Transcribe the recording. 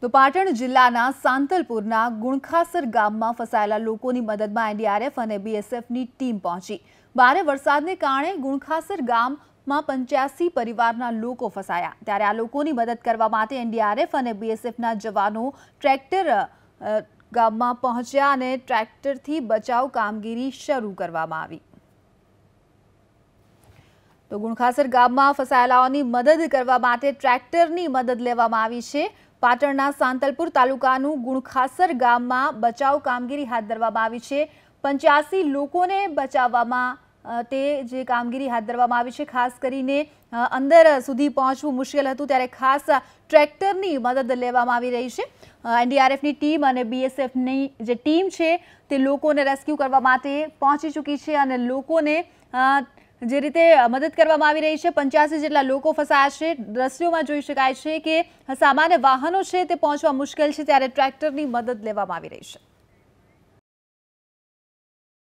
તો પાટણ જિલ્લાના સાંતલપુરના ગુણખાસર ગામમાં ફસાયેલા લોકોની મદદમાં એનડીઆરએફ અને બીએસએફની ટીમ પહોંચી। ભારે વરસાદને કારણે ગુણખાસર ગામમાં 85 પરિવારના લોકો ફસાયા, ત્યારે આ લોકોની મદદ કરવા માટે એનડીઆરએફ અને બીએસએફના જવાનો ટ્રેક્ટર ગામમાં પહોંચ્યા અને ટ્રેક્ટરથી બચાવ કામગીરી શરૂ કરવામાં આવી। તો ગુણખાસર ગામમાં ફસાયેલાઓની મદદ કરવા માટે ટ્રેક્ટરની મદદ લેવામાં આવી છે। પાટણના સાંતલપુર તાલુકાનું ગુણખાસર ગામમાં બચાવ કામગીરી હાથ ધરવામાં આવી છે। 85 લોકોને બચાવવામાં તે જે કામગીરી હાથ ધરવામાં આવી છે, ખાસ કરીને અંદર સુધી પહોંચવું મુશ્કેલ હતું, ત્યારે ખાસ ટ્રેક્ટરની મદદ લેવામાં આવી રહી છે। એનડીઆરએફની ટીમ અને બીએસએફની જે ટીમ છે તે લોકોને રેસ્ક્યુ કરવા માટે પહોંચી ચૂકી છે અને લોકોને જે રીતે મદદ કરવામાં આવી રહી છે। 85 જેટલા લોકો ફસાયા છે। દ્રશ્યોમાં જોઈ શકાય છે કે સામાન્ય વાહનો છે તે પહોંચવા મુશ્કેલ છે, ત્યારે ટ્રેક્ટરની મદદ લેવામાં આવી રહી છે।